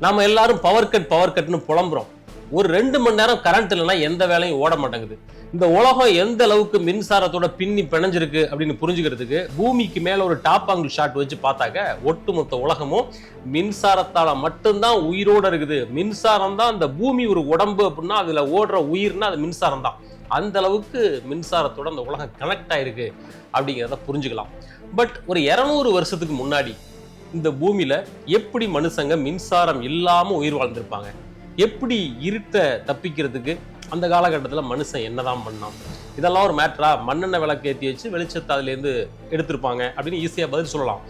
நாம எல்லாரும் பவர் கட்னு புலம்புறோம். ஒரு 2 மணி நேரம் கரண்ட் இல்லைன்னா எந்த வேலையும் ஓட மாட்டேங்குது. இந்த உலகம் எந்த அளவுக்கு மின்சாரத்தோட பின்னி பிணைஞ்சிருக்கு அப்படின்னு புரிஞ்சுக்கிறதுக்கு பூமிக்கு மேல ஒரு டாப் ஆங்கிள் ஷாட் வச்சு பார்த்தாக்க ஒட்டுமொத்த உலகமும் மின்சாரத்தால மட்டும்தான் உயிரோட இருக்குது. மின்சாரம் தான் அந்த பூமி ஒரு உடம்பு அப்படின்னா அதுல ஓடுற உயிர்னா அது மின்சாரம் தான். அந்த அளவுக்கு மின்சாரத்தோட அந்த உலகம் கனெக்ட் ஆயிருக்கு அப்படிங்கிறத புரிஞ்சுக்கலாம். பட் ஒரு 200 வருஷத்துக்கு முன்னாடி இந்த பூமியில எப்படி மனுஷங்க மின்சாரம் இல்லாம உயிர் வாழ்ந்திருப்பாங்க? எப்படி இருட்ட தப்பிக்கிறதுக்கு அந்த காலகட்டத்தில் மனுஷன் என்னதான் பண்ணான்? இதெல்லாம் ஒரு மேட்டரா? மண்ணெண்ணெய் விளக்கு ஏற்றி வச்சு வெளிச்சத்தை அதுலேருந்து எடுத்திருப்பாங்க அப்படின்னு ஈஸியாக பதில் சொல்லலாம்.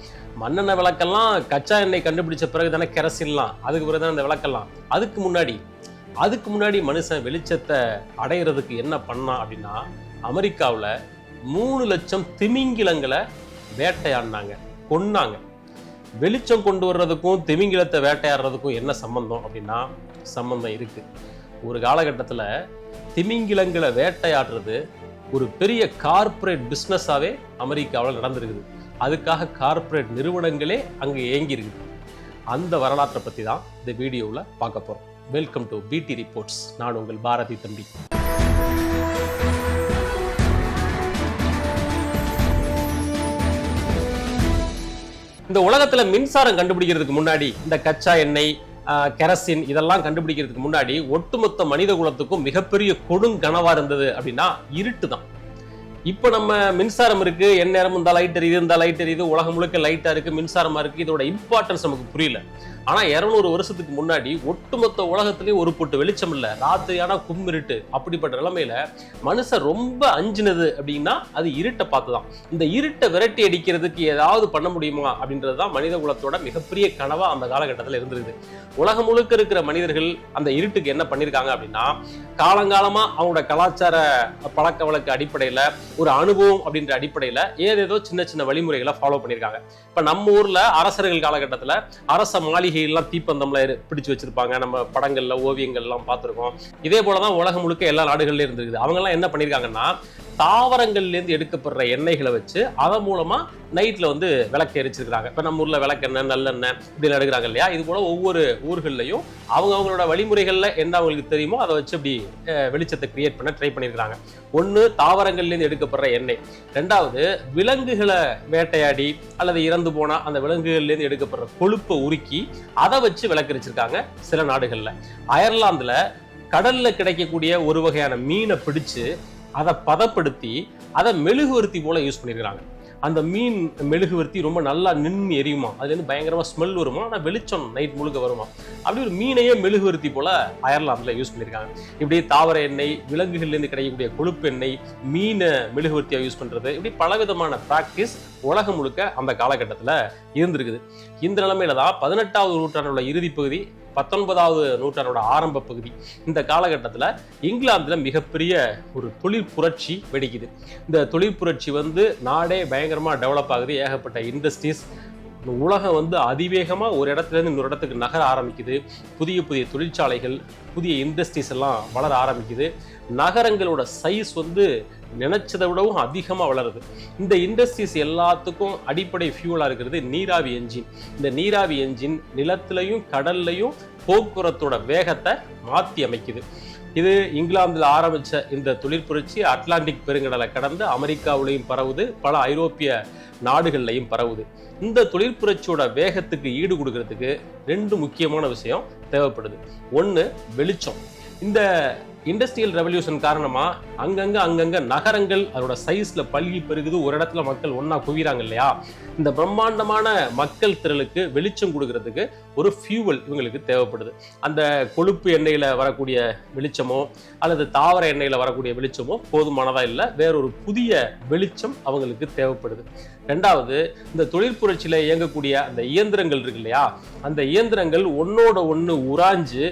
மண்ணெண்ணெய் விளக்கெல்லாம் கச்சா எண்ணெய் கண்டுபிடிச்ச பிறகு தானே கெரசின்லாம், அதுக்கு பிறகு தானே அந்த விளக்கெல்லாம். அதுக்கு முன்னாடி மனுஷன் வெளிச்சத்தை அடையிறதுக்கு என்ன பண்ணான் அப்படின்னா, அமெரிக்காவில் 3 லட்சம் திமிங்கிலங்களை வேட்டையாடினாங்க, கொன்னாங்க. வெளிச்சம் கொண்டு வர்றதுக்கும் திமிங்கிலத்தை வேட்டையாடுறதுக்கும் என்ன சம்பந்தம் அப்படின்னா சம்பந்தம் இருக்கு. ஒரு காலகட்டத்தில் திமிங்கிலங்களை வேட்டையாடுறது ஒரு பெரிய கார்ப்பரேட் பிஸ்னஸாவே அமெரிக்காவில் நடந்திருக்குது. அதுக்காக கார்ப்பரேட் நிறுவனங்களே அங்கே இயங்கி இருக்குது. அந்த வரலாற்றை பற்றி தான் இந்த வீடியோவில் பார்க்க போகிறோம். வெல்கம் டு பிடி ரிப்போர்ட்ஸ். நான் உங்கள் பாரதி தம்பி. இந்த உலகத்துல மின்சாரம் கண்டுபிடிக்கிறதுக்கு முன்னாடி, இந்த கச்சா எண்ணெய், கெரசின் இதெல்லாம் கண்டுபிடிக்கிறதுக்கு முன்னாடி ஒட்டுமொத்த மனித குலத்துக்கும் மிகப்பெரிய கொடுங்கனவா இருந்தது அப்படின்னா இருட்டு தான். இப்போ நம்ம மின்சாரம் இருக்கு, எந்நேரம் இந்த லைட் எரியுது, இந்த லைட் எரியுது, உலகம் முழுக்க லைட்டா இருக்கு, மின்சாரமா இருக்கு, இதோட இம்பார்ட்டன்ஸ் நமக்கு புரியல. ஆனா 200 வருஷத்துக்கு முன்னாடி ஒட்டுமொத்த உலகத்திலேயே ஒரு பொட்டு வெளிச்சம் இல்ல, ராத்திரியான கும்மிருட்டு. அப்படிப்பட்ட நிலைமையில மனுஷன் ரொம்ப அஞ்சினது அப்படின்னா அது இருட்டை பார்த்துதான். இந்த இருட்டை விரட்டி அடிக்கிறதுக்கு ஏதாவது பண்ண முடியுமா அப்படின்றதுதான் மனித குலத்தோட மிகப்பெரிய கனவா அந்த காலகட்டத்தில் இருந்திருக்கு. உலகம் முழுக்க இருக்கிற மனிதர்கள் அந்த இருட்டுக்கு என்ன பண்ணிருக்காங்க அப்படின்னா, காலங்காலமா அவங்களோட கலாச்சார பழக்க வழக்க அடிப்படையில, ஒரு அனுபவம் அப்படின்ற அடிப்படையில ஏதேதோ சின்ன சின்ன வழிமுறைகளை ஃபாலோ பண்ணியிருக்காங்க. இப்ப நம்ம ஊர்ல அரசர்கள் காலகட்டத்தில் அரச மாளிகை எல்லாம் தீப்பந்தம்ல பிடிச்சு வச்சிருப்பாங்க. நம்ம படங்கள்ல ஓவியங்கள் எல்லாம் பார்த்திருக்கோம். இதே போலதான் உலகம் முழுக்க எல்லா நாடுகள்லயும் இருந்திருக்கு. அவங்க எல்லாம் என்ன பண்ணிருக்காங்கன்னா, தாவரங்கள்ல இருந்து எடுக்கப்படுற எண்ணெய்களை வச்சு அதன் மூலமா நைட்ல விளக்கு எரிச்சிருக்காங்க. இப்ப நம்ம ஊர்ல விளக்கெண்ணெய், நல்லெண்ணெய் இப்படி எடுக்கிறாங்க இல்லையா? இது போல ஒவ்வொரு ஊர்கள்லையும் அவங்களோட வழிமுறைகள்ல என்ன அவங்களுக்கு தெரியுமோ அதை வச்சு அப்படி வெளிச்சத்தை கிரியேட் பண்ண ட்ரை பண்ணிருக்காங்க. ஒண்ணு தாவரங்கள்ல இருந்து எடுக்கப்படுற எண்ணெய், 2வது விலங்குகளை வேட்டையாடி அல்லது இறந்து போனா அந்த விலங்குகள்ல இருந்து எடுக்கப்படுற கொழுப்பை உருக்கி அதை வச்சு விளக்கு எரிச்சிருக்காங்க சில நாடுகள்ல. அயர்லாந்துல கடல்ல கிடைக்கக்கூடிய ஒரு வகையான மீனை பிடிச்சு அதை பதப்படுத்தி அதை மெழுகுவர்த்தி போல யூஸ் பண்ணிருக்காங்க. அந்த மீன் மெழுகுவர்த்தி ரொம்ப நல்லா நின்று எரியுமா, அதுலேருந்து பயங்கரமா ஸ்மெல் வருமா, ஆனால் வெளிச்சம் நைட் முழுக்க வருமா. அப்படி ஒரு மீனையே மெழுகுவர்த்தி போல அயர்லாந்துல யூஸ் பண்ணியிருக்காங்க. இப்படி தாவர எண்ணெய், விலங்குகள்லேருந்து கிடைக்கக்கூடிய கொழுப்பு எண்ணெய், மீனை மெழுகுவர்த்தியா யூஸ் பண்றது, இப்படி பலவிதமான பிராக்டிஸ் உலகம் முழுக்க அந்த காலகட்டத்தில் இருந்திருக்குது. இந்த நிலைமையில தான் 18வது நூற்றாண்டோட இறுதி பகுதி, 19வது நூற்றாண்டோட ஆரம்ப பகுதி, இந்த காலகட்டத்தில் இங்கிலாந்துல மிகப்பெரிய ஒரு தொழில் புரட்சி வெடிக்குது. இந்த தொழில் புரட்சி நாடே பயங்கரமா டெவலப் ஆகுது. ஏகப்பட்ட இண்டஸ்ட்ரீஸ், உலகம் அதிவேகமா ஒரு இடத்துல இருந்து இன்னொரு இடத்துக்கு நகர ஆரம்பிக்குது. புதிய புதிய தொழிற்சாலைகள், புதிய இண்டஸ்ட்ரீஸ் எல்லாம் வளர ஆரம்பிக்குது. நகரங்களோட சைஸ் நினைச்சதை விடவும் அதிகமாக வளருது. இந்த இண்டஸ்ட்ரீஸ் எல்லாத்துக்கும் அடிப்படை ஃபியூலா இருக்கிறது நீராவி என்ஜின். இந்த நீராவி என்ஜின் நிலத்திலையும் கடல்லையும் போக்குவரத்தோட வேகத்தை மாற்றி அமைக்குது. இது இங்கிலாந்துல ஆரம்பிச்ச இந்த தொழிற்புரட்சி அட்லாண்டிக் பெருங்கடலை கடந்து அமெரிக்காவிலையும் பரவுது, பல ஐரோப்பிய நாடுகள்லையும் பரவுது. இந்த தொழிற்புரட்சியோட வேகத்துக்கு ஈடு கொடுக்கறதுக்கு 2 முக்கியமான விஷயம் தேவைப்படுது. ஒன்று வெளிச்சம். இந்த இண்டஸ்ட்ரியல் ரெவல்யூஷன் காரணமா அங்கங்க நகரங்கள் அதோட சைஸ்ல பல்கி பெருகுது. ஒரு இடத்துல மக்கள் ஒன்னா குவிறாங்க இல்லையா? இந்த பிரம்மாண்டமான மக்கள் திரளுக்கு வெளிச்சம் கொடுக்கறதுக்கு ஒரு ஃபியூவல் இவங்களுக்கு தேவைப்படுது. அந்த கொழுப்பு எண்ணெயில வரக்கூடிய வெளிச்சமோ அல்லது தாவர எண்ணெயில வரக்கூடிய வெளிச்சமோ போதுமானதா இல்லை, வேறொரு புதிய வெளிச்சம் அவங்களுக்கு தேவைப்படுது. 2வது, இந்த தொழிற்புரட்சியில இயங்கக்கூடிய அந்த இயந்திரங்கள் இருக்கு இல்லையா? அந்த இயந்திரங்கள் ஒன்னோட ஒன்று உராஞ்சு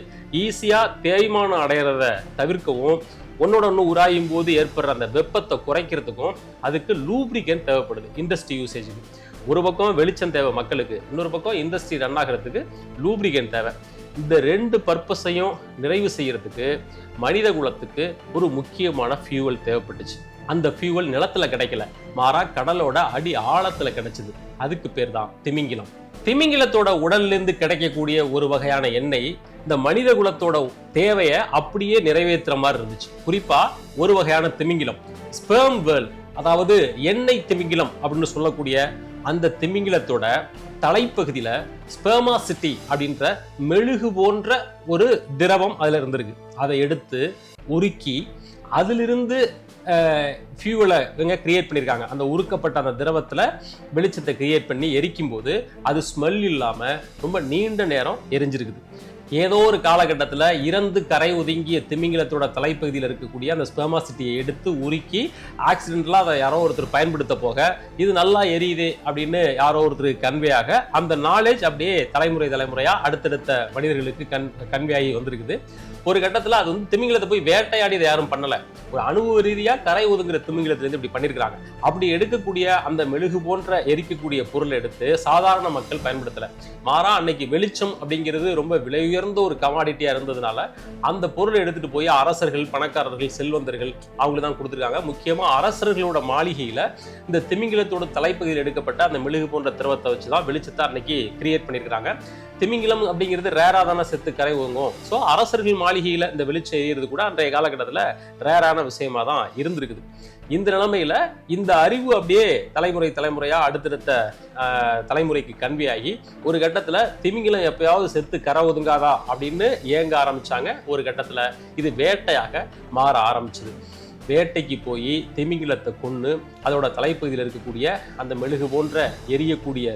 ஈஸியா தேய்மானம் அடையிறத தவிர்க்கவும், ஒன்னோட ஒன்று உராயும் போது ஏற்படுற அந்த வெப்பத்தை குறைக்கிறதுக்கும் அதுக்கு லூப்ரிகன்ட் தேவைப்படுது இண்டஸ்ட்ரி யூசேஜுக்கு. ஒரு பக்கம் வெளிச்சம் தேவை மக்களுக்கு, இன்னொரு பக்கம் இண்டஸ்ட்ரி ரன் ஆகிறதுக்கு லூப்ரிகன்ட் தேவை. இந்த 2 பர்பஸையும் நிறைவு செய்யறதுக்கு மனித குலத்துக்கு ஒரு முக்கியமான ஃபியூவல் தேவைப்பட்டுச்சு. அந்த ஃபியூவல் நிலத்துல கிடைக்கல, மாறா கடலோட அடி ஆழத்துல கிடைச்சது. அதுக்கு பேர் தான் திமிங்கிலம். திமிங்கிலத்தோட உடல்ல இருந்து கிடைக்கக்கூடிய ஒரு வகையான எண்ணெய் இந்த மனித குலத்தோட தேவையை அப்படியே நிறைவேற்றுற மாதிரி இருந்துச்சு. குறிப்பா ஒரு வகையான திமிங்கிலம், ஸ்பெர்ம் வேர்ல், அதாவது எண்ணெய் திமிங்கிலம் அப்படின்னு சொல்லக்கூடிய அந்த திமிங்கிலத்தோட தலைப்பகுதியில ஸ்பெர்மாசிட்டி அப்படின்ற மெழுகு போன்ற ஒரு திரவம் அதுல இருந்திருக்கு. அதை எடுத்து உருக்கி அதிலிருந்து ஃபியூவலை இவங்க கிரியேட் பண்ணியிருக்காங்க. அந்த உருக்கப்பட்ட அந்த திரவத்தில் வெளிச்சத்தை கிரியேட் பண்ணி எரிக்கும் போது அது ஸ்மெல் இல்லாமல் ரொம்ப நீண்ட நேரம் எரிஞ்சிருக்குது. ஏதோ ஒரு காலகட்டத்தில் இறந்து கரை ஒதுங்கிய திமிங்கிலத்தோட தலைப்பகுதியில் இருக்கக்கூடிய அந்த ஸ்பெர்மாசிட்டியை எடுத்து உருக்கி ஆக்சிடென்ட்லாம் அதை யாரோ ஒருத்தர் பயன்படுத்த போக இது நல்லா எரியுது அப்படின்னு யாரோ ஒருத்தருக்கு கன்வே ஆக அந்த நாலேஜ் அப்படியே தலைமுறையாக அடுத்தடுத்த மனிதர்களுக்கு கன்வே ஆகி வந்திருக்குது. ஒரு கட்டத்தில் அது திமிங்கிலத்தை போய் வேட்டையாடி இதை யாரும் பண்ணலை, ஒரு அனுபவ ரீதியாக கரை ஒதுங்குற திமிங்கிலத்திலேருந்து இப்படி பண்ணியிருக்கிறாங்க. அப்படி எடுக்கக்கூடிய அந்த மெழுகு போன்ற எரிக்கக்கூடிய பொருளை எடுத்து சாதாரண மக்கள் பயன்படுத்தலை. மாறா அன்னைக்கு வெளிச்சம் அப்படிங்கிறது ரொம்ப விலை உயர்ந்த ஒரு கமாடிட்டியா இருந்ததுனால அந்த பொருளை எடுத்துட்டு போய் அரசர்கள், பணக்காரர்கள், செல்வந்தர்கள் அவங்களுக்கு தான் கொடுத்துருக்காங்க. முக்கியமா அரசர்களோட மாளிகையில இந்த திமிங்கிலத்தோட தலைப்பகுதியில் எடுக்கப்பட்ட அந்த மெழுகு போன்ற திரவத்தை வச்சுதான் வெளிச்சத்தை அன்னைக்கு கிரியேட் பண்ணியிருக்காங்க. திமிங்கிலம் அப்படிங்கிறது ரேராதான செத்து கரை ஒதுங்கும். ஸோ அரசர்கள் மாளிகையில இந்த வெளிச்சம் எரியிறது கூட அன்றைய காலகட்டத்தில் ரேரான விஷயமா தான் இருந்திருக்குது. இந்த நிலைமையில இந்த அறிவு அப்படியே தலைமுறையா அடுத்தடுத்த தலைமுறைக்கு கன்வே ஆகி ஒரு கட்டத்துல திமிங்கிலம் எப்பயாவது செத்து கரை ஒதுங்காதா அப்படின்னு ஏங்க ஆரம்பிச்சாங்க. ஒரு கட்டத்துல இது வேட்டையாக மாற ஆரம்பிச்சது. வேட்டைக்கு போய் திமிங்கிலத்தை கொன்று அதோட தலைப்பகுதியில் இருக்கக்கூடிய அந்த மெழுகு போன்ற எரியக்கூடிய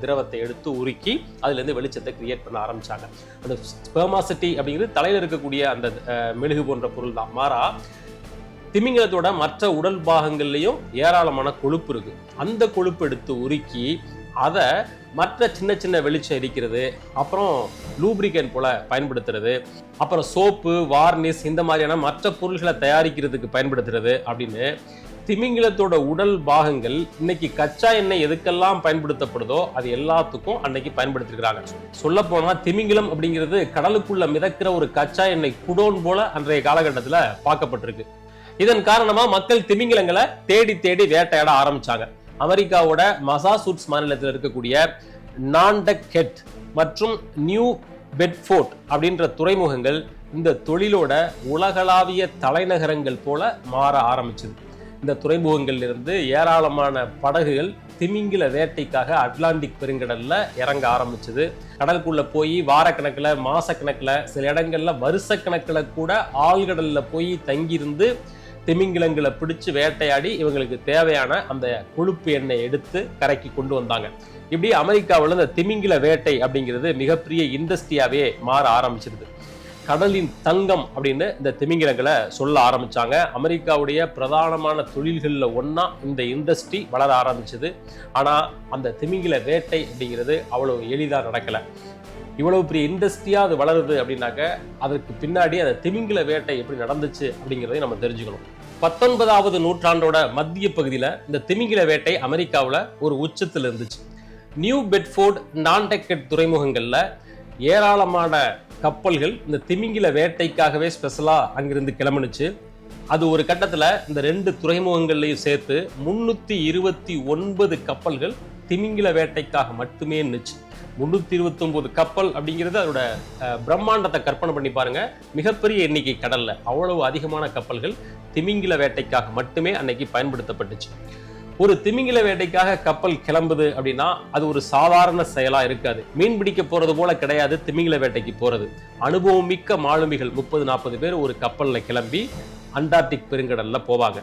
திரவத்தை எடுத்து உருக்கி அதுல இருந்து வெளிச்சத்தை கிரியேட் பண்ண ஆரம்பிச்சாங்க. அந்த ஸ்பெர்மாசிட்டி அப்படிங்கிறது தலையில இருக்கக்கூடிய அந்த மெழுகு போன்ற பொருள் தான். மாறா திமிங்கிலத்தோட மற்ற உடல் பாகங்கள்லையும் ஏராளமான கொழுப்பு இருக்கு. அந்த கொழுப்பு எடுத்து உருக்கி அதை மற்ற சின்ன சின்ன வெளிச்சம் எரிக்கிறது, அப்புறம் லூப்ரிகன் போல பயன்படுத்துறது, அப்புறம் சோப்பு, வார்னிஷ் இந்த மாதிரியான மற்ற பொருள்களை தயாரிக்கிறதுக்கு பயன்படுத்துறது அப்படின்னு திமிங்கிலத்தோட உடல் பாகங்கள் இன்னைக்கு கச்சா எண்ணெய் எதுக்கெல்லாம் பயன்படுத்தப்படுதோ அது எல்லாத்துக்கும் அன்னைக்கு பயன்படுத்திருக்கிறாங்க. சொல்ல போனா திமிங்கிலம் அப்படிங்கிறது கடலுக்குள்ள மிதக்கிற ஒரு கச்சா எண்ணெய் குடோன் போல அன்றைய காலகட்டத்தில் பார்க்கப்பட்டிருக்கு. இதன் காரணமா மக்கள் திமிங்கிலங்களை தேடி தேடி வேட்டையாட ஆரம்பிச்சாங்க. அமெரிக்காவோட மசாசூட்ஸ் மாநிலத்தில் இருக்கக்கூடிய நாண்டகெட் மற்றும் நியூ பெட்ஃபோர்ட் அப்படின்ற துறைமுகங்கள் இந்த தொழிலோட உலகளாவிய தலைநகரங்கள் போல மாற ஆரம்பிச்சது. இந்த துறைமுகங்கள்ல இருந்து ஏராளமான படகுகள் திமிங்கில வேட்டைக்காக அட்லாண்டிக் பெருங்கடல்ல இறங்க ஆரம்பிச்சது. கடலுக்குள்ள போய் வாரக்கணக்கில், மாசக்கணக்கில், சில இடங்கள்ல வருஷக்கணக்கில் கூட ஆழ்கடல்ல போய் தங்கியிருந்து திமிங்கிலங்களை பிடிச்சு வேட்டையாடி இவங்களுக்கு தேவையான அந்த கொழுப்பு எண்ணெய் எடுத்து கரைக்கு கொண்டு வந்தாங்க. இப்படி அமெரிக்காவில் இந்த திமிங்கில வேட்டை அப்படிங்கிறது மிகப்பெரிய இண்டஸ்ட்ரியாவே மாற ஆரம்பிச்சிருது. கடலின் தங்கம் அப்படின்னு இந்த திமிங்கிலங்களை சொல்ல ஆரம்பிச்சாங்க. அமெரிக்காவுடைய பிரதானமான தொழில்களில் ஒன்னா இந்த இண்டஸ்ட்ரி வளர ஆரம்பிச்சது. ஆனா அந்த திமிங்கில வேட்டை அப்படிங்கிறது அவ்வளவு எளிதா நடக்கல. இவ்வளவு பெரிய இண்டஸ்ட்ரியா அது வளருது அப்படின்னாக்க அதற்கு பின்னாடி அந்த திமிங்கில வேட்டை எப்படி நடந்துச்சு அப்படிங்கிறதையும் நம்ம தெரிஞ்சுக்கணும். 19வது நூற்றாண்டோட மத்திய பகுதியில் இந்த திமிங்கில வேட்டை அமெரிக்காவில் ஒரு உச்சத்தில் இருந்துச்சு. நியூ பெட்ஃபோர்ட், நாண்டகெட் துறைமுகங்கள்ல ஏராளமான கப்பல்கள் இந்த திமிங்கில வேட்டைக்காகவே ஸ்பெஷலா அங்கிருந்து கிளம்பினுச்சு. அது ஒரு கட்டத்தில் இந்த 2 துறைமுகங்கள்லையும் சேர்த்து 329 கப்பல்கள் திமிங்கில வேட்டைக்காக மட்டுமே இருந்துச்சு. 329 கப்பல் அப்படிங்கிறது அதோட பிரம்மாண்டத்தை கற்பனை பண்ணி பாருங்க. மிகப்பெரிய எண்ணிக்கை கடல்ல அவ்வளவு அதிகமான கப்பல்கள் திமிங்கில வேட்டைக்காக மட்டுமே அன்னைக்கு பயன்படுத்தப்பட்டுச்சு. ஒரு திமிங்கில வேட்டைக்காக கப்பல் கிளம்புது அப்படின்னா அது ஒரு சாதாரண செயலா இருக்காது. மீன் பிடிக்க போறது போல கிடையாது. திமிங்கில வேட்டைக்கு போறது அனுபவம் மிக்க மாலுமிகள் 30-40 பேர் ஒரு கப்பல்ல கிளம்பி அண்டார்டிக் பெருங்கடல்ல போவாங்க.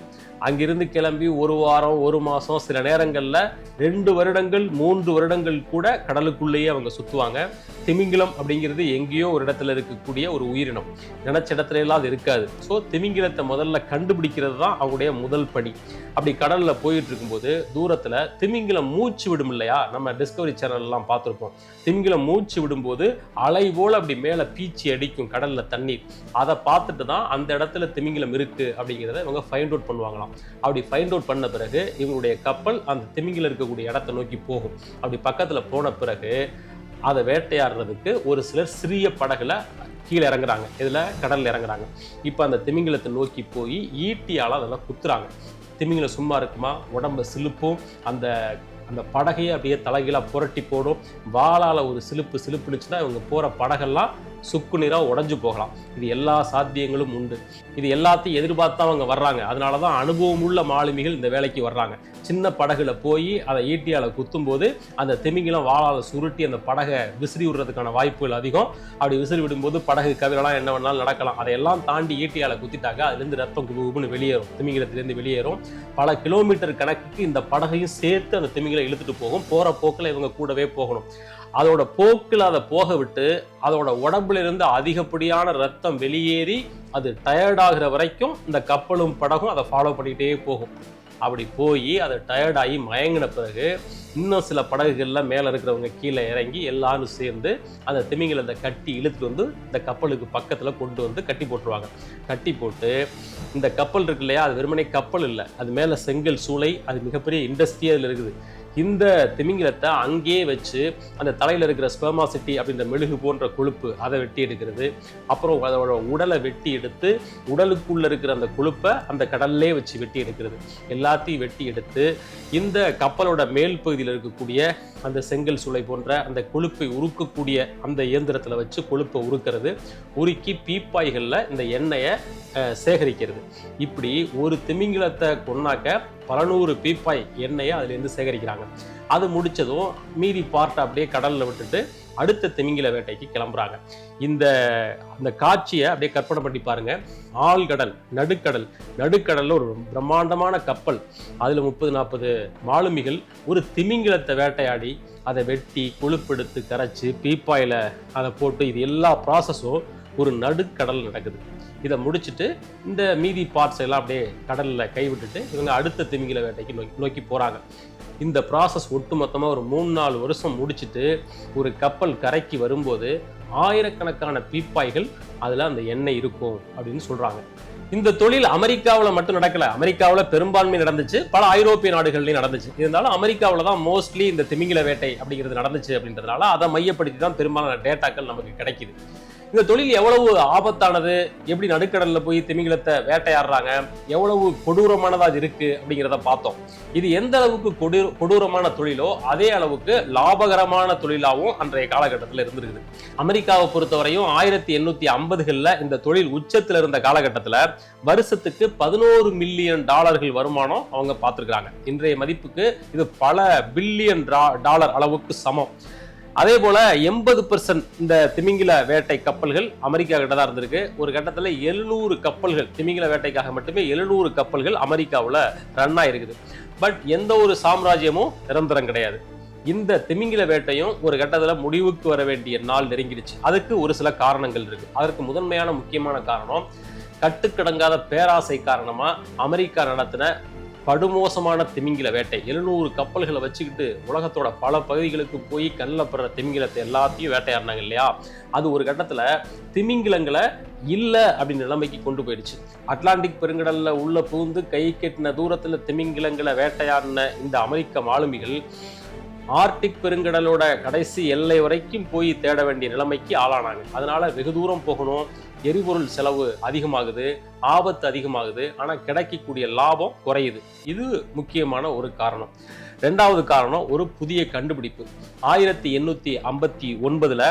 அங்கிருந்து கிளம்பி ஒரு வாரம், ஒரு மாசம், சில நேரங்கள்ல 2 வருடங்கள், 3 வருடங்கள் கூட கடலுக்குள்ளேயே அவங்க சுத்துவாங்க. திமிங்கிலம் அப்படிங்கிறது எங்கேயோ ஒரு இடத்துல இருக்கக்கூடிய ஒரு உயிரினம், நினைச்ச இடத்துல எல்லாம் அது இருக்காது. ஸோ திமிங்கிலத்தை முதல்ல கண்டுபிடிக்கிறது தான் அவங்களுடைய முதல் பணி. அப்படி கடல்ல போயிட்டு இருக்கும்போது தூரத்துல திமிங்கிலம் மூச்சு விடும் இல்லையா, நம்ம டிஸ்கவரி சேனல் எல்லாம் பார்த்துருப்போம். திமிங்கிலம் மூச்சு விடும்போது அலை போல அப்படி மேல பீச்சி அடிக்கும் கடல்ல தண்ணீர். அதை பார்த்துட்டு தான் அந்த இடத்துல திமிங்கிலம் இருக்கு அப்படிங்கிறத இவங்க ஃபைண்ட் அவுட் பண்ணுவாங்களாம். அப்படி ஃபைண்ட் அவுட் பண்ண பிறகு இவங்களுடைய கப்பல் அந்த திமிங்கிலம் இருக்கக்கூடிய இடத்தை நோக்கி போகும். அப்படி பக்கத்துல போன பிறகு அதை வேட்டையாடுறதுக்கு ஒரு சிலர் சிறிய படகுல கீழே இறங்குறாங்க, இதுல கடல்ல இறங்குறாங்க. இப்ப அந்த திமிங்கிலத்தை நோக்கி போய் ஈட்டியால அதெல்லாம் குத்துறாங்க. திமிங்கலம் சும்மா இருக்குமா? உடம்ப சிலுப்பும், அந்த அந்த படகையை அப்படியே தலைகீழா புரட்டி போடும். வாளால் ஒரு சிலுப்புனுச்சுன்னா இவங்க போகிற படகெல்லாம் சுக்கு நீராக உடஞ்சு போகலாம். இது எல்லா சாத்தியங்களும் உண்டு. இது எல்லாத்தையும் எதிர்பார்த்தா அவங்க வர்றாங்க. அதனால தான் அனுபவம் உள்ள மாலுமிகள் இந்த வேலைக்கு வர்றாங்க. சின்ன படகுல போய் அதை ஈட்டியால் குத்தும் போது அந்த திமிங்கலம் வாளால் சுருட்டி அந்த படகை விசிறி விடுறதுக்கான வாய்ப்புகள் அதிகம். அப்படி விசிறி விடும்போது படகு கவிழலாம், என்ன வேணாலும் நடக்கலாம். அதையெல்லாம் தாண்டி ஈட்டியால் குத்திட்டாங்க, அதுலேருந்து ரத்தம் குபுகுபுன்னு வெளியேறும், திமிங்கலத்திலேருந்து வெளியேறும். பல கிலோமீட்டர் கணக்குக்கு இந்த படகையும் சேர்த்து அந்த திமிங்கலம் இழுத்துட்டு போகும். போகிற போக்கில் இவங்க கூடவே போகணும். அதோட போக்கில் அதை போக விட்டு அதோட உடம்புல இருந்து அதிகப்படியான ரத்தம் வெளியேறி அது டயர்டாகிற வரைக்கும் இந்த கப்பலும் படகும் அதை ஃபாலோ பண்ணிக்கிட்டே போகும். அப்படி போய் அதை டயர்டாகி மயங்கின பிறகு இன்னும் சில படகுகளில் மேலே இருக்கிறவங்க கீழே இறங்கி எல்லாரும் சேர்ந்து அந்த திமிங்கலத்தை கட்டி இழுத்துட்டு வந்து இந்த கப்பலுக்கு பக்கத்தில் கொண்டு வந்து கட்டி போட்டுருவாங்க. கட்டி போட்டு இந்த கப்பல் இருக்கு இல்லையா, அது வெறுமனே கப்பல் இல்லை, அது மேலே செங்கல் சூளை, அது மிகப்பெரிய இண்டஸ்ட்ரி அதில் இருக்குது. இந்த திமிங்கலத்தை அங்கேயே வச்சு அந்த தலையில் இருக்கிற ஸ்பெர்மாசிட்டி அப்படின்ற மெழுகு போன்ற கொழுப்பு அதை வெட்டி எடுக்கிறது. அப்புறம் அதோட உடலை வெட்டி எடுத்து உடலுக்குள்ள இருக்கிற அந்த கொழுப்பை அந்த கடல்லே வச்சு வெட்டி எடுக்கிறது. எல்லாத்தையும் வெட்டி எடுத்து இந்த கப்பலோட மேல் பகுதியில் இருக்கக்கூடிய அந்த செங்கல் சூளை போன்ற அந்த கொழுப்பை உருக்கக்கூடிய அந்த இயந்திரத்தில் வச்சு கொழுப்பை உருக்கிறது. உருக்கி பீப்பாய்களில் இந்த எண்ணெயை சேகரிக்கிறது. இப்படி ஒரு திமிங்கலத்தை கொன்னாக்க பல நூறு பீப்பாய் எண்ணெயை அதுலேருந்து சேகரிக்கிறாங்க. அது முடிச்சதும் மீதி பார்ட்டை அப்படியே கடலில் விட்டுட்டு அடுத்த திமிங்கல வேட்டைக்கு கிளம்புறாங்க. அந்த காட்சியை அப்படியே கற்பனை பண்ணி பாருங்க. ஆழ்கடல், நடுக்கடல்ல ஒரு பிரம்மாண்டமான கப்பல், அதுல 30-40 மாலுமிகள் ஒரு திமிங்கலத்தை வேட்டையாடி அதை வெட்டி கொழுப்பெடுத்து கரைச்சு பீப்பாயில அதை போட்டு இது எல்லா ப்ராசஸும் ஒரு நடுக்கடல் நடக்குது. இதை முடிச்சுட்டு இந்த மீதி பார்ட்ஸ் எல்லாம் அப்படியே கடலில் கைவிட்டுட்டு இவங்க அடுத்த திமிங்கல வேட்டைக்கு நோக்கி போகிறாங்க. இந்த ப்ராசஸ் ஒட்டுமொத்தமாக ஒரு 3-4 வருஷம் முடிச்சுட்டு ஒரு கப்பல் கரைக்கு வரும்போது ஆயிரக்கணக்கான பீப்பாய்கள் அதில் அந்த எண்ணெய் இருக்கும் அப்படின்னு சொல்கிறாங்க. இந்த தொழில் அமெரிக்காவில் மட்டும் நடக்கல, அமெரிக்காவில் பெரும்பான்மை நடந்துச்சு, பல ஐரோப்பிய நாடுகள்லையும் நடந்துச்சு. இருந்தாலும் அமெரிக்காவில் தான் மோஸ்ட்லி இந்த திமிங்கல வேட்டை அப்படிங்கிறது நடந்துச்சு. அப்படின்றதுனால அதை மையப்படுத்தி தான் பெரும்பாலான டேட்டாக்கள் நமக்கு கிடைக்குது. இந்த தொழில் எவ்வளவு ஆபத்தானது, எப்படி நடுக்கடல்ல போய் திமிங்கலத்தை வேட்டையாடுறாங்க, எவ்வளவு கொடூரமானதா இருக்கு அப்படிங்கிறத பார்த்தோம். இது எந்த அளவுக்கு கொடூரமான தொழிலோ அதே அளவுக்கு லாபகரமான தொழிலாகவும் அன்றைய காலகட்டத்தில் இருந்திருக்குது. அமெரிக்காவை பொறுத்தவரையும் 1850களில் இந்த தொழில் உச்சத்தில் இருந்த காலகட்டத்தில் வருஷத்துக்கு $11 மில்லியன் வருமானம் அவங்க பார்த்துருக்காங்க. இன்றைய மதிப்புக்கு இது பல பில்லியன் டாலர் அளவுக்கு சமம். அதே போல 80% இந்த திமிங்கல வேட்டை கப்பல்கள் அமெரிக்கா கிட்ட தான் இருந்திருக்கு. ஒரு கட்டத்தில் 700 கப்பல்கள், திமிங்கல வேட்டைக்காக மட்டுமே 700 கப்பல்கள் அமெரிக்காவில் ரன் ஆயிருக்குது. பட் எந்த ஒரு சாம்ராஜ்யமும் நிரந்தரம் கிடையாது. இந்த திமிங்கல வேட்டையும் ஒரு கட்டத்தில் முடிவுக்கு வர வேண்டிய நாள் நெருங்கிடுச்சு. அதுக்கு ஒரு சில காரணங்கள் இருக்கு. அதற்கு முதன்மையான முக்கியமான காரணம் கட்டுக்கடங்காத பேராசை காரணமா அமெரிக்கா நடத்தின படுமோசமான திமிங்கல வேட்டை. 700 கப்பல்களை வச்சுக்கிட்டு உலகத்தோட பல பகுதிகளுக்கு போய் கண்ணில் படுற திமிங்கலத்தை எல்லாத்தையும் வேட்டையாடினாங்க இல்லையா, அது ஒரு கட்டத்தில் திமிங்கலங்களை இல்லை அப்படின்னு நிலைமைக்கு கொண்டு போயிடுச்சு. அட்லாண்டிக் பெருங்கடல்ல உள்ள புகுந்து கை கெட்டின தூரத்தில் திமிங்கலங்களை வேட்டையாடின இந்த அமெரிக்க மாலுமிகள் ஆர்டிக் பெருங்கடலோட கடைசி எல்லை வரைக்கும் போய் தேட வேண்டிய நிலைமைக்கு ஆளானாங்க. அதனால வெகு தூரம் போகணும், எரிபொருள் செலவு அதிகமாகுது, ஆபத்து அதிகமாகுது, ஆனால் கிடைக்கக்கூடிய லாபம் குறையுது. இது முக்கியமான ஒரு காரணம். ரெண்டாவது காரணம் ஒரு புதிய கண்டுபிடிப்பு. 1859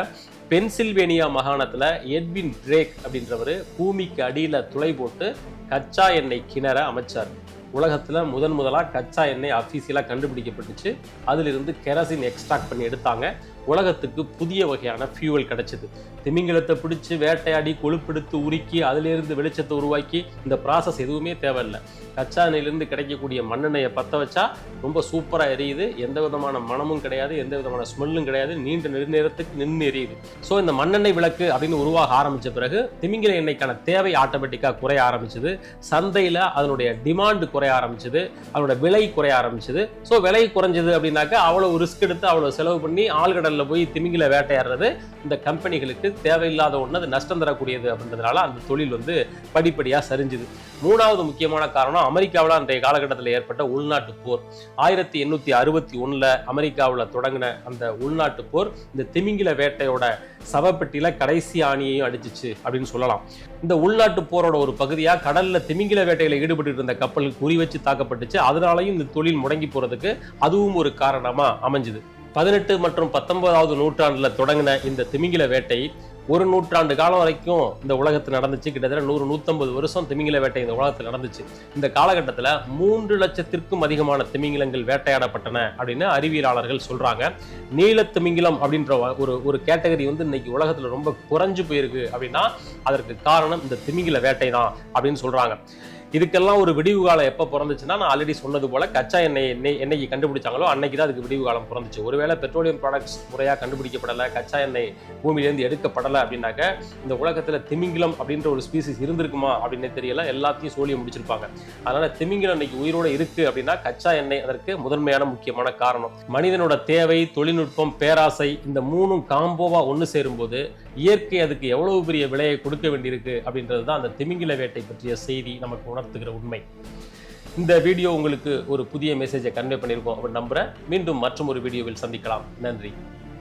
பென்சில்வேனியா மாகாணத்தில் எட்வின் ட்ரேக் அப்படின்றவர் பூமிக்கு அடியில் துளை போட்டு கச்சா எண்ணெய் கிணற அமைச்சார். உலகத்தில் முதலாக கச்சா எண்ணெய் அஃபீஷியலாக கண்டுபிடிக்கப்பட்டுச்சு. அதிலிருந்து கெரசின் எக்ஸ்ட்ராக்ட் பண்ணி எடுத்தாங்க. உலகத்துக்கு புதிய வகையான ஃபியூவல் கிடைச்சிது. திமிங்கலத்தை பிடிச்சி வேட்டையாடி கொழுப்பெடுத்து உருக்கி அதிலிருந்து வெளிச்சத்தை உருவாக்கி இந்த ப்ராசஸ் எதுவுமே தேவையில்லை. கச்சா எண்ணெயிலிருந்து கிடைக்கக்கூடிய மண்ணெண்ணெயை பற்ற வச்சா ரொம்ப சூப்பராக எரியுது. எந்த விதமான மனமும் கிடையாது, எந்த விதமான ஸ்மெல்லும் கிடையாது, நீண்ட நெடுநேரத்துக்கு நின்று எரியுது. ஸோ இந்த மண்ணெண்ணெய் விளக்கு அப்படின்னு உருவாக ஆரம்பித்த பிறகு திமிங்கல எண்ணெய்க்கான தேவை ஆட்டோமேட்டிக்காக குறைய ஆரம்பிச்சது. சந்தையில் அதனுடைய டிமாண்டு குறைய ஆரம்பிச்சது, அதனோட விலை குறைய ஆரம்பிச்சது. ஸோ விலை குறைஞ்சது அப்படின்னாக்கா அவ்வளோ ரிஸ்க் எடுத்து அவ்வளோ செலவு பண்ணி ஆழ்கடல் ஆழ்கடல்ல போய் திமிங்கில வேட்டையாடுறது இந்த கம்பெனிகளுக்கு தேவையில்லாத ஒன்று, அது நஷ்டம் தரக்கூடியது அப்படின்றதுனால அந்த தொழில் வந்து படிப்படியாக சரிஞ்சுது. மூணாவது முக்கியமான காரணம் அமெரிக்காவில் அன்றைய காலகட்டத்தில் ஏற்பட்ட உள்நாட்டு போர். 1861 அமெரிக்காவில் தொடங்கின அந்த உள்நாட்டு போர் இந்த திமிங்கில வேட்டையோட சவப்பெட்டியில கடைசி ஆணியையும் அடிச்சிச்சு அப்படின்னு சொல்லலாம். இந்த உள்நாட்டு போரோட ஒரு பகுதியா கடல்ல திமிங்கில வேட்டையில ஈடுபட்டு இருந்த கப்பலுக்கு குறி வச்சு தாக்கப்பட்டுச்சு. அதனாலையும் இந்த தொழில் முடங்கி போறதுக்கு அதுவும் ஒரு காரணமா அமைஞ்சுது. 18 மற்றும் 19வது நூற்றாண்டுல தொடங்கின இந்த திமிங்கில வேட்டை ஒரு நூற்றாண்டு காலம் வரைக்கும் இந்த உலகத்தில் நடந்துச்சு. கிட்டத்தட்ட 100-150 வருஷம் திமிங்கில வேட்டை இந்த உலகத்தில் நடந்துச்சு. இந்த காலகட்டத்தில் 3 லட்சத்திற்கும் அதிகமான திமிங்கிலங்கள் வேட்டையாடப்பட்டன அப்படின்னு அறிவியலாளர்கள் சொல்றாங்க. நீல திமிங்கிலம் அப்படின்ற ஒரு கேட்டகரி வந்து இன்னைக்கு உலகத்தில் ரொம்ப குறைஞ்சு போயிருக்கு அப்படின்னா அதற்கு காரணம் இந்த திமிங்கில வேட்டை தான் அப்படின்னு சொல்றாங்க. இதுக்கெல்லாம் ஒரு விடிவு காலம் எப்போ பிறந்துச்சுன்னா, நான் ஆல்ரெடி சொன்னது போல கச்சா என்னைக்கு கண்டுபிடிச்சாங்களோ அன்னைக்கு தான் அதுக்கு விடிவு காலம் பிறந்துச்சு. ஒருவேளை பெட்ரோலியம் ப்ராடக்ட்ஸ் முறையாக கண்டுபிடிக்கப்படலை, கச்சா எண்ணெய் பூமியிலேருந்து எடுக்கப்படலை அப்படின்னாக்க இந்த உலகத்தில் திமிங்கிலம் அப்படின்ற ஒரு ஸ்பீசிஸ் இருந்திருக்குமா அப்படின்னு தெரியல. எல்லாத்தையும் சோழியை முடிச்சிருப்பாங்க. அதனால திமிங்கிலம் இன்னைக்கு உயிரோடு இருக்கு அப்படின்னா கச்சா எண்ணெய் அதற்கு முதன்மையான முக்கியமான காரணம். மனிதனோட தேவை, தொழில்நுட்பம், பேராசை இந்த மூணும் காம்போவா ஒன்று சேரும்போது இயற்கை அதுக்கு எவ்வளவு பெரிய விலையை கொடுக்க வேண்டியிருக்கு அப்படின்றது தான் அந்த திமிங்கில வேட்டை பற்றிய செய்தி நமக்கு உணர்த்துகிற உண்மை. இந்த வீடியோ உங்களுக்கு ஒரு புதிய மெசேஜை கன்வே பண்ணியிருக்கோம் அப்படின்னு நம்புறேன். மீண்டும் மற்றும் ஒரு வீடியோவில் சந்திக்கலாம். நன்றி.